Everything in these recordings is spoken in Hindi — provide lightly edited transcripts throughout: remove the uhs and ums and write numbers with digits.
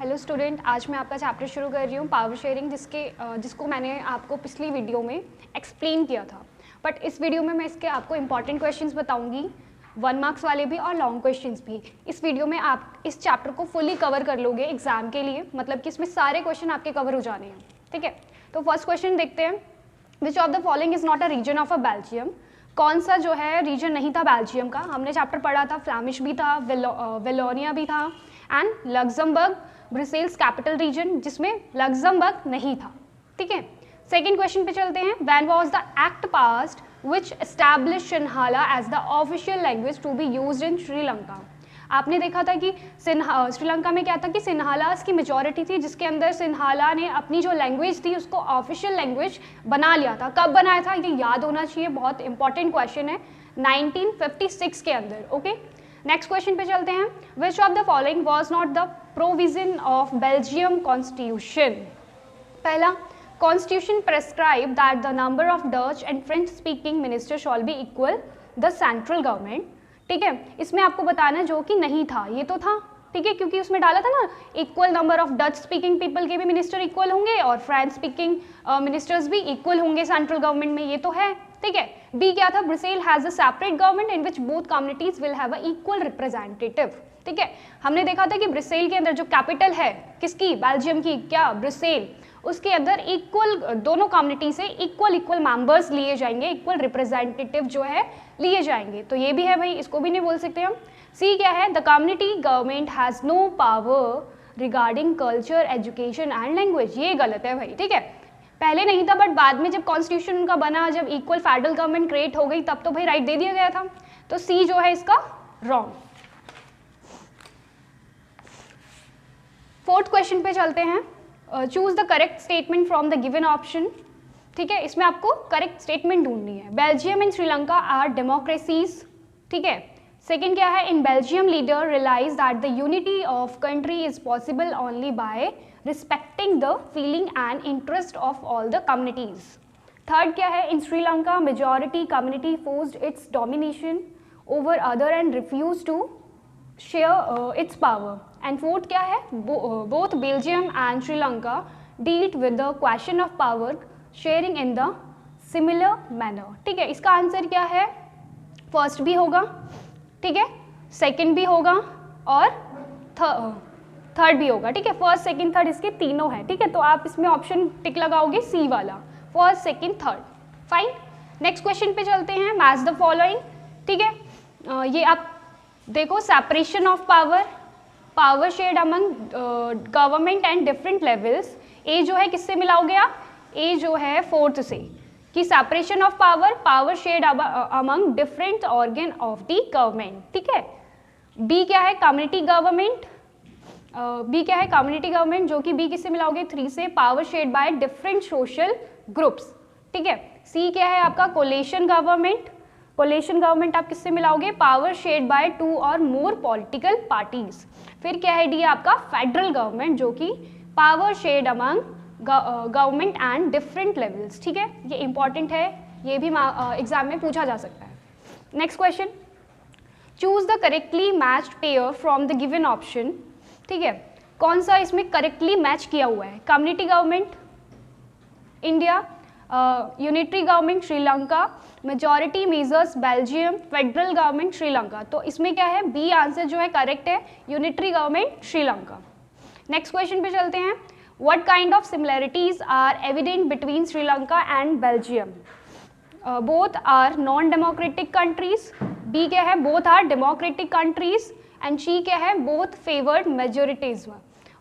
हेलो स्टूडेंट, आज मैं आपका चैप्टर शुरू कर रही हूँ पावर शेयरिंग, जिसको मैंने आपको पिछली वीडियो में एक्सप्लेन किया था। बट इस वीडियो में मैं इसके आपको इंपॉर्टेंट क्वेश्चंस बताऊंगी, 1 मार्क्स वाले भी और लॉन्ग क्वेश्चंस भी। इस वीडियो में आप इस चैप्टर को फुली कवर कर लोगे एग्जाम के लिए, मतलब कि इसमें सारे क्वेश्चन आपके कवर हो जाने हैं। ठीक है, तो फर्स्ट क्वेश्चन देखते हैं। Which of the following is not a region of a Belgium? कौन सा जो है रीजन नहीं था बेल्जियम का? हमने चैप्टर पढ़ा था, फ्लैमिश भी था, वेलोनिया भी था and Luxembourg, Brussels capital region, जिसमें लग्जमबर्ग नहीं था। ठीक है, सेकेंड क्वेश्चन पे चलते हैं। When was the act passed which establish Sinhala as the official language to be used in Sri Lanka? आपने देखा था कि श्रीलंका में क्या था कि सिन्हालास की मेजॉरिटी थी, जिसके अंदर सिन्हाला ने अपनी जो लैंग्वेज थी उसको ऑफिशियल लैंग्वेज बना लिया था। कब बनाया था ये याद होना चाहिए, बहुत इंपॉर्टेंट क्वेश्चन है, 1956 के अंदर। ओके, नेक्स्ट क्वेश्चन पे चलते हैं। Which of the following was not the provision of Belgium constitution? पहला, constitution prescribe that the number of Dutch and French speaking minister shall be equal the central government. ठीक है, इसमें आपको बताना जो कि नहीं था, ये तो था। ठीक है, क्योंकि उसमें डाला था ना equal number of Dutch speaking people के भी मिनिस्टर इक्वल होंगे और फ्रेंच स्पीकिंग मिनिस्टर्स भी इक्वल होंगे सेंट्रल गवर्नमेंट में, ये तो है। ठीक है, बी क्या था? Brussel has a separate government in which both communities will have a equal representative. ठीक है, हमने देखा था कि ब्रसेल के अंदर जो कैपिटल है किसकी? बेल्जियम की, क्या? ब्रसेल, उसके अंदर इक्वल दोनों कम्युनिटी से इक्वल मेंबर्स लिए जाएंगे, इक्वल रिप्रेजेंटेटिव जो है लिए जाएंगे। तो ये भी है भाई, इसको भी नहीं बोल सकते हम। सी क्या है? The community government has no power regarding culture, education and language. ये गलत है भाई। ठीक है, पहले नहीं था, बट बाद में जब कॉन्स्टिट्यूशन उनका बना, जब इक्वल फेडरल गवर्नमेंट क्रिएट हो गई, तब तो भाई राइट दे दिया गया था। तो सी जो है इसका रॉन्ग। फोर्थ क्वेश्चन पे चलते हैं। Choose the correct statement from the given option. ठीक है, इसमें आपको करेक्ट स्टेटमेंट ढूंढनी है। Belgium and Sri Lanka are democracies. ठीक है, सेकेंड क्या है? In Belgium leader realise that the unity of country is possible only by respecting the feeling and interest of all the communities. Third क्या है? In Sri Lanka majority community forced its domination over other and refuse to share its power. And fourth क्या है? Both Belgium and Sri Lanka dealt with the question of power sharing in the similar manner. ठीक है, इसका आंसर क्या है? फर्स्ट भी होगा, ठीक है, सेकंड भी होगा और थर्ड भी होगा। ठीक है, फर्स्ट सेकंड थर्ड इसके तीनों हैं। ठीक है, तो आप इसमें ऑप्शन टिक लगाओगे सी वाला, first second third. Fine, next question पे चलते हैं। Match the following. ठीक है, ये आप देखो, separation of power, power shared among government and different levels. A जो है किससे मिलाओगे आप? ए जो है फोर्थ से, कि separation of power, power shared among different organ of the government. ठीक है, बी क्या है? Community government. बी क्या है? कम्युनिटी गवर्नमेंट, जो कि बी किससे मिलाओगे? 3 से, power shared by different social groups. ठीक है, सी क्या है आपका? Coalition government. कोलेशन गवर्नमेंट आप किससे मिलाओगे? पावर शेयर्ड बाय 2 और मोर पॉलिटिकल पार्टीज। फिर क्या है? डी आपका फेडरल गवर्नमेंट, जो कि power shared among government and different levels. ठीक है, ये इंपॉर्टेंट है, ये भी एग्जाम में पूछा जा सकता है। Next question, choose the correctly matched pair from the given option. ठीक है, कौन सा इसमें करेक्टली मैच किया हुआ है? Community government India, unitary government Sri Lanka, majority measures Belgium, federal government Sri Lanka. तो इसमें क्या है? बी आंसर जो है करेक्ट है, unitary government Sri Lanka. Next question पे चलते हैं। What kind of similarities are evident between Sri Lanka and Belgium? Both are non-democratic countries. B क्या है? Both are democratic countries. And C क्या है? Both favored majorities.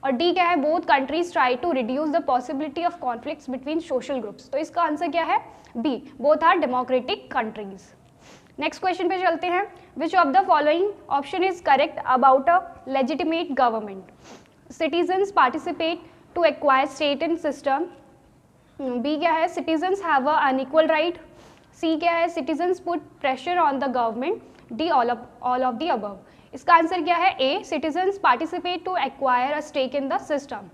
और D क्या है? Both countries try to reduce the possibility of conflicts between social groups. तो इसका आंसर क्या है? B. Both are democratic countries. Next question पे चलते हैं। Which of the following option is correct about a legitimate government? Citizens participate to acquire state and system. B क्या है? Citizens have a unequal right. C क्या है? Citizens put pressure on the government. D all of the above. इसका आंसर क्या है? A. Citizens participate to acquire a stake in the system.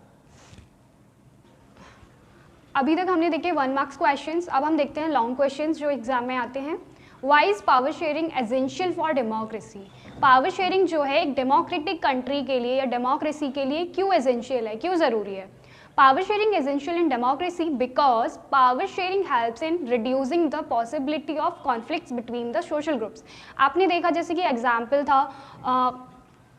अभी तक हमने देखे 1 मार्क्स क्वेश्चंस, अब हम देखते हैं लॉन्ग क्वेश्चंस जो एग्जाम में आते हैं। Why is power sharing essential for democracy? Power sharing जो है एक डेमोक्रेटिक कंट्री के लिए या डेमोक्रेसी के लिए क्यों एसेंशियल है, क्यों ज़रूरी है? Power sharing essential in democracy because power sharing helps in reducing the possibility of conflicts between the social groups. आपने देखा जैसे कि एग्जाम्पल था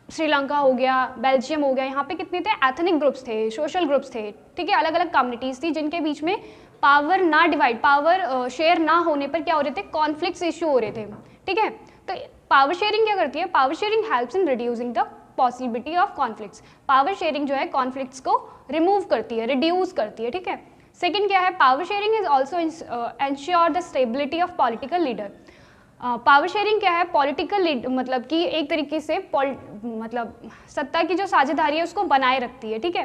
श्रीलंका हो गया, बेल्जियम हो गया, यहाँ पे कितने थे एथनिक ग्रुप्स थे, सोशल ग्रुप्स थे, ठीक है, अलग अलग कम्युनिटीज़ थी जिनके बीच में पावर ना डिवाइड, पावर शेयर ना होने पर क्या हो रहे थे, कॉन्फ्लिक्ट्स इशू हो रहे थे, ठीक है। तो पावर शेयरिंग क्या करती है? Power sharing helps in reducing the possibility of conflicts. Power sharing जो है कॉन्फ्लिक्ट्स को रिमूव करती है, रिड्यूस करती है, ठीक है। सेकेंड क्या है? Power sharing is also ensure the stability of political leader. Power sharing क्या है? पॉलिटिकल मतलब कि एक तरीके से मतलब सत्ता की जो साझेदारी है उसको बनाए रखती है, ठीक है।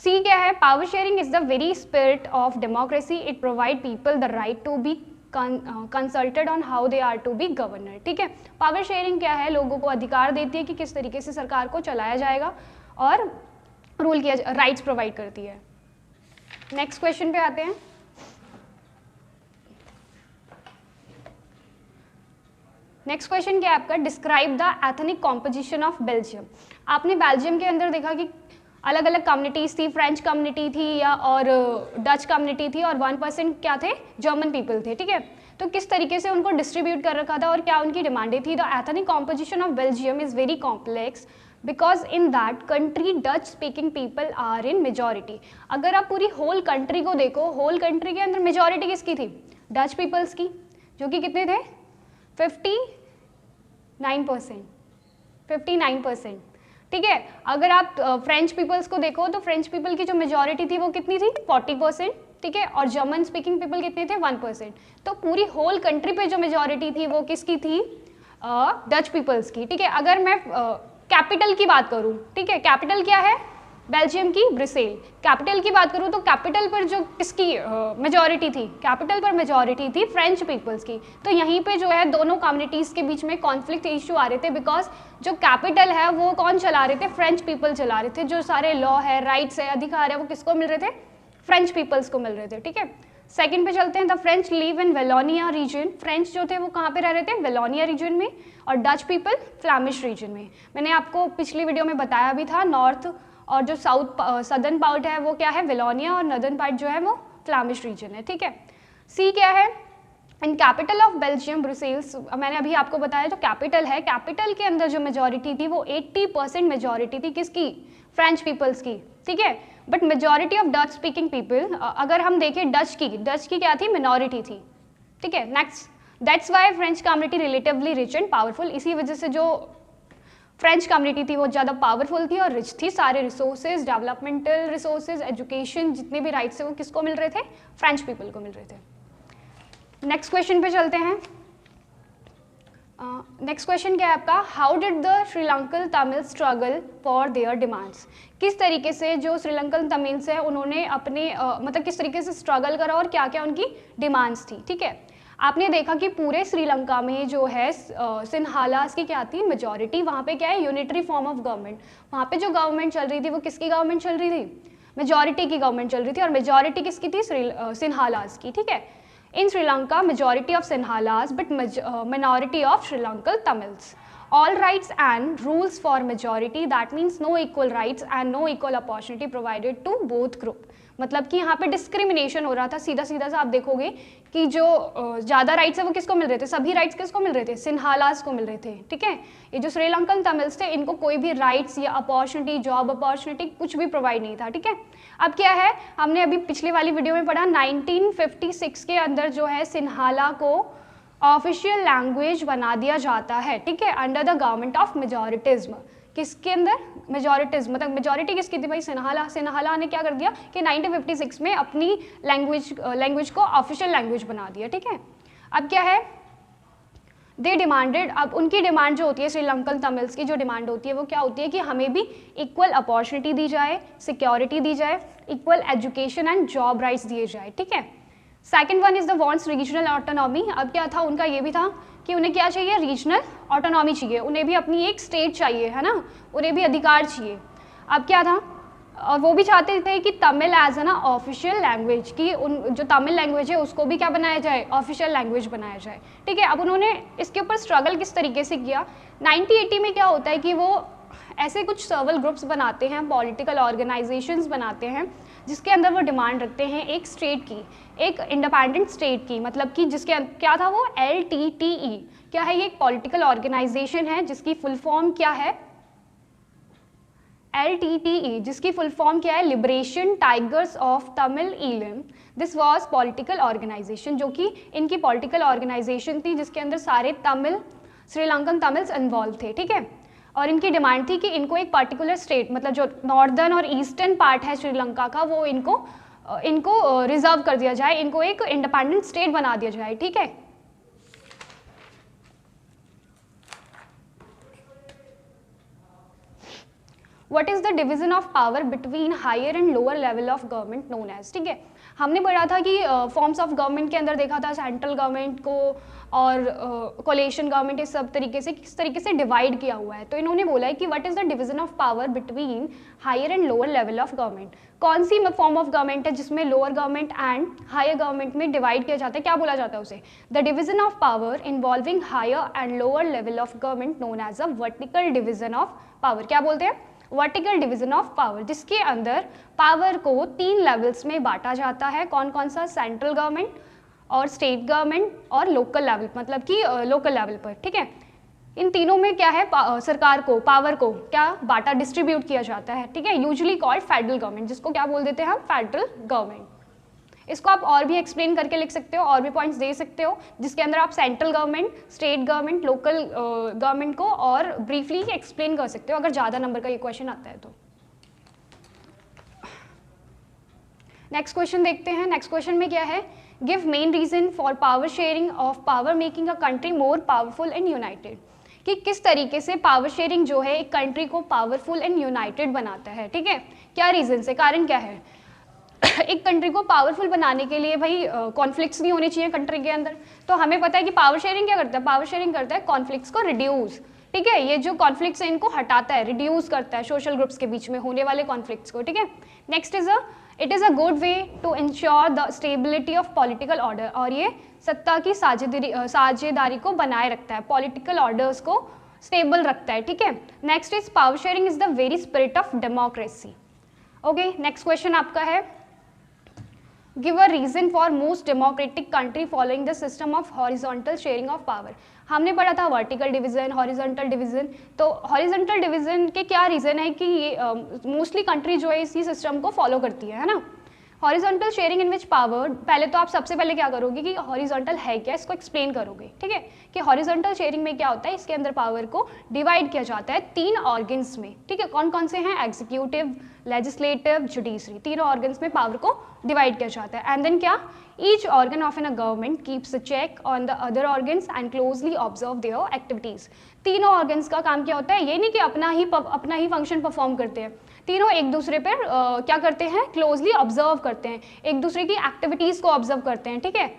सी क्या है? Power sharing is the very spirit of democracy, it provide people the right to be consulted on how they are to be governor, ठीक है। पावर शेयरिंग क्या है? लोगों को अधिकार देती है कि किस तरीके से सरकार को चलाया जाएगा और रूल किया, राइट्स प्रोवाइड करती है। नेक्स्ट क्वेश्चन पे आते हैं। नेक्स्ट क्वेश्चन क्या है आपका? Describe the ethnic composition of Belgium. आपने बेल्जियम के अंदर देखा कि अलग अलग कम्युनिटीज़ थी, फ्रेंच कम्युनिटी थी या और डच कम्युनिटी थी और 1% क्या थे? जर्मन पीपल थे, ठीक है। तो किस तरीके से उनको डिस्ट्रीब्यूट कर रखा था और क्या उनकी डिमांडें थी? The ethnic composition of Belgium is very complex because in that country Dutch speaking people are in majority. अगर आप पूरी होल कंट्री को देखो, होल कंट्री के अंदर मेजॉरिटी किसकी थी? डच पीपल्स की, जो कि कितने थे? 59%, ठीक है। अगर आप फ्रेंच पीपल्स को देखो तो फ्रेंच पीपल की जो मेजॉरिटी थी वो कितनी थी? 40%, ठीक है। और जर्मन स्पीकिंग पीपल कितने थे? 1%। तो पूरी होल कंट्री पे जो मेजॉरिटी थी वो किसकी थी? डच पीपल्स की, ठीक है। अगर मैं कैपिटल की बात करूँ, ठीक है, कैपिटल क्या है बेल्जियम की? ब्रुसेल। कैपिटल की बात करूँ तो कैपिटल पर जो किसकी मेजॉरिटी थी? कैपिटल पर मेजॉरिटी थी फ्रेंच पीपल्स की। तो यहीं पे जो है दोनों कम्युनिटीज़ के बीच में कॉन्फ्लिक्ट इशू आ रहे थे बिकॉज जो कैपिटल है वो कौन चला रहे थे? फ्रेंच पीपल चला रहे थे। जो सारे लॉ है, राइट्स है, अधिकार है, वो किसको मिल रहे थे? फ्रेंच पीपल्स को मिल रहे थे, ठीक है। सेकंड पे चलते हैं। The French live in Wallonia region. French जो थे वो कहाँ पे रह रहे थे? वेलोनिया रीजन में। और डच पीपल फ्लैमिश रीजन में। मैंने आपको पिछली वीडियो में बताया भी था, नॉर्थ और जो सदर्न पार्ट है वो क्या है? वेलोनिया, और नॉर्दर्न पार्ट जो है वो फ्लैमिश रीजन है, ठीक है। सी क्या है? In capital of Belgium Brussels. मैंने अभी आपको बताया जो कैपिटल है, कैपिटल के अंदर जो मेजॉरिटी थी वो 80% मेजॉरिटी थी किसकी? फ्रेंच पीपल्स की, ठीक है। But majority of Dutch speaking people, अगर हम देखें डच की क्या थी? मिनॉरिटी थी, ठीक है। Next, that's why French community relatively rich and powerful. इसी वजह से जो फ्रेंच कम्युनिटी थी वो ज़्यादा पावरफुल थी और रिच थी। सारे रिसोर्सेज, डेवलपमेंटल रिसोर्सेज, एजुकेशन, जितने भी राइट्स थे वो किसको मिल रहे थे? फ्रेंच पीपल को मिल रहे थे। नेक्स्ट क्वेश्चन पे चलते हैं। नेक्स्ट क्वेश्चन क्या है आपका? How did the Sri Lankan Tamil struggle for their demands. किस तरीके से जो श्रीलंकन तमिल्स है उन्होंने अपने मतलब किस तरीके से स्ट्रगल करा और क्या क्या उनकी डिमांड्स थी, ठीक है। आपने देखा कि पूरे श्रीलंका में जो है सिन्हालास की क्या थी? मेजॉरिटी। वहाँ पे क्या है? Unitary form of government. वहाँ पे जो गवर्नमेंट चल रही थी वो किसकी गवर्नमेंट चल रही थी? मेजॉरिटी की गवर्नमेंट चल रही थी। और मेजॉरिटी किसकी थी? सिन्हालास की, ठीक है। In Sri Lanka, majority of Sinhalas, but minority of Sri Lankan Tamils. All rights and rules for majority. That means no equal rights and no equal opportunity provided to both group. मतलब कि यहाँ पे डिस्क्रिमिनेशन हो रहा था सीधा सीधा सा। आप देखोगे कि जो ज़्यादा राइट्स है वो किसको मिल रहे थे? सभी राइट्स किसको मिल रहे थे? सिन्हालास को मिल रहे थे, ठीक है। ये जो श्रीलंकन तमिल्स थे इनको कोई भी राइट्स या अपॉर्चुनिटी, जॉब अपॉर्चुनिटी कुछ भी प्रोवाइड नहीं था, ठीक है। अब क्या है? हमने अभी पिछली वाली वीडियो में पढ़ा 1956 के अंदर जो है सिन्हाला को ऑफिशियल लैंग्वेज बना दिया जाता है, ठीक है, अंडर द गवर्नमेंट ऑफ मेजॉरिटिज्म। किसके अंदर? मेजॉरिटिज्म। मतलब मेजॉरिटी किसकी थी भाई? सिन्हाला ने क्या कर दिया कि 1956 में अपनी लैंग्वेज को ऑफिशियल लैंग्वेज बना दिया, ठीक है। अब क्या है? They demanded. अब उनकी डिमांड जो होती है, श्रीलंकन तमिल्स की जो डिमांड होती है वो क्या होती है कि हमें भी इक्वल अपॉर्चुनिटी दी जाए, सिक्योरिटी दी जाए, equal education and job rights दिए जाए, ठीक है। Second one is the wants regional autonomy. अब क्या था उनका? ये भी था कि उन्हें क्या चाहिए? रीजनल ऑटोनॉमी चाहिए। उन्हें भी अपनी एक स्टेट चाहिए, है ना, उन्हें भी अधिकार चाहिए। अब क्या था? और वो भी चाहते थे कि तमिल एज ना ऑफिशियल लैंग्वेज की, उन जो तमिल लैंग्वेज है उसको भी क्या बनाया जाए, ऑफिशियल लैंग्वेज बनाया जाए। ठीक है, अब उन्होंने इसके ऊपर स्ट्रगल किस तरीके से किया। 1980 में क्या होता है कि वो ऐसे कुछ सर्वल ग्रुप्स बनाते हैं, पॉलिटिकल ऑर्गेनाइजेशंस बनाते हैं, जिसके अंदर वो डिमांड रखते हैं एक स्टेट की, एक इंडिपेंडेंट स्टेट की, मतलब कि जिसके क्या था वो LTTE क्या है, ये एक पॉलिटिकल ऑर्गेनाइजेशन है जिसकी फुल फॉर्म क्या है, LTTE, जिसकी फुल फॉर्म क्या है, Liberation Tigers of Tamil Eelam. This was political organisation, जो कि इनकी पॉलिटिकल ऑर्गेनाइजेशन थी जिसके अंदर सारे तमिल, श्रीलंकन तमिल्स इन्वॉल्व थे। ठीक है, और इनकी डिमांड थी कि इनको एक पर्टिकुलर स्टेट, मतलब जो नॉर्दर्न और ईस्टर्न पार्ट है श्रीलंका का, वो इनको रिजर्व कर दिया जाए, इनको एक इंडिपेंडेंट स्टेट बना दिया जाए। ठीक है, what is the division of power between higher and lower level of government known as. ठीक है, हमने पढ़ा था कि फॉर्म्स ऑफ गवर्नमेंट के अंदर देखा था सेंट्रल गवर्नमेंट को और कोलेशन गवर्नमेंट, इस सब तरीके से किस तरीके से डिवाइड किया हुआ है। तो इन्होंने बोला है कि what is the division of power between higher and lower level of government. कौन सी फॉर्म ऑफ गवर्नमेंट है जिसमें lower government and higher government में डिवाइड किया जाता है, क्या बोला जाता है उसे, the division of power involving higher and lower level of government known as a vertical division of power. क्या बोलते हैं, वर्टिकल डिवीजन ऑफ पावर, जिसके अंदर पावर को 3 लेवल्स में बांटा जाता है। कौन कौन सा, सेंट्रल गवर्नमेंट और स्टेट गवर्नमेंट और लोकल लेवल, मतलब कि लोकल लेवल पर। ठीक है, इन तीनों में क्या है, सरकार को, पावर को क्या बांटा, डिस्ट्रीब्यूट किया जाता है। ठीक है, यूजुअली कॉल्ड फेडरल गवर्नमेंट, जिसको क्या बोल देते हैं हम, फेडरल गवर्नमेंट। इसको आप और भी एक्सप्लेन करके लिख सकते हो, और भी पॉइंट्स दे सकते हो, जिसके अंदर आप central government, state government, local government को और ब्रीफली एक्सप्लेन कर सकते हो अगर ज़्यादा नंबर का ये क्वेश्चन आता है तो। नेक्स्ट क्वेश्चन देखते हैं। नेक्स्ट क्वेश्चन में क्या है, give main reason for power sharing of power making a country more powerful and united. कि किस तरीके से पावर शेयरिंग जो है एक कंट्री को पावरफुल एंड यूनाइटेड बनाता है। ठीक है, क्या रीजन से, कारण क्या है। एक कंट्री को पावरफुल बनाने के लिए भाई कॉन्फ्लिक्ट्स नहीं होने चाहिए कंट्री के अंदर। तो हमें पता है कि पावर शेयरिंग क्या करता है, पावर शेयरिंग करता है कॉन्फ्लिक्ट्स को रिड्यूस। ठीक है, ये जो कॉन्फ्लिक्ट्स है इनको हटाता है, रिड्यूस करता है सोशल ग्रुप्स के बीच में होने वाले कॉन्फ्लिक्ट्स को। ठीक है, next it is a good way to ensure the stability of political order, और ये सत्ता की साझेदारी को बनाए रखता है, पॉलिटिकल ऑर्डर्स को स्टेबल रखता है। ठीक है, next is power sharing is the very spirit of democracy. Okay, next question आपका है, give a reason for most democratic country following the system of horizontal sharing of power. हमने पढ़ा था वर्टिकल डिवीजन, हॉरिजॉन्टल डिवीजन। तो हॉरिजॉन्टल डिवीजन के क्या रीज़न है कि ये मोस्टली कंट्री जो है इसी सिस्टम को फॉलो करती है ना। Horizontal sharing in which power, पहले तो आप सबसे पहले क्या करोगे कि हॉरिजॉन्टल है क्या, इसको एक्सप्लेन करोगे। ठीक है, कि हॉरिजॉन्टल शेयरिंग में क्या होता है, इसके अंदर पावर को डिवाइड किया जाता है 3 ऑर्गन्स में। ठीक है, कौन कौन से हैं, एग्जीक्यूटिव, लेजिस्लेटिव, जुडिशरी, तीनों ऑर्गन्स में पावर को डिवाइड किया जाता है। एंड देन क्या, each organ of an a government keeps a check on the other organs and closely observe their activities. तीनों ऑर्गन्स का काम क्या होता है, ये नहीं कि अपना ही फंक्शन परफॉर्म करते हैं, तीनों एक दूसरे पर क्या करते हैं, क्लोजली ऑब्जर्व करते हैं, एक दूसरे की एक्टिविटीज़ को ऑब्जर्व करते हैं। ठीक है,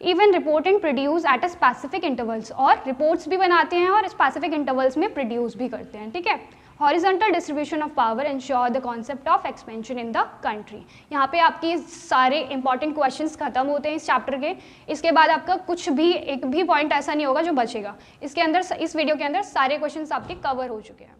even report and produce at a specific intervals, और रिपोर्ट्स भी बनाते हैं और स्पेसिफिक इंटरवल्स में प्रोड्यूस भी करते हैं। ठीक है, horizontal distribution of power ensure the concept of expansion in the country. यहाँ पे आपके सारे इंपॉर्टेंट क्वेश्चंस खत्म होते हैं इस चैप्टर के। इसके बाद आपका कुछ भी एक भी पॉइंट ऐसा नहीं होगा जो बचेगा। इसके अंदर, इस वीडियो के अंदर सारे क्वेश्चंस आपके कवर हो चुके हैं।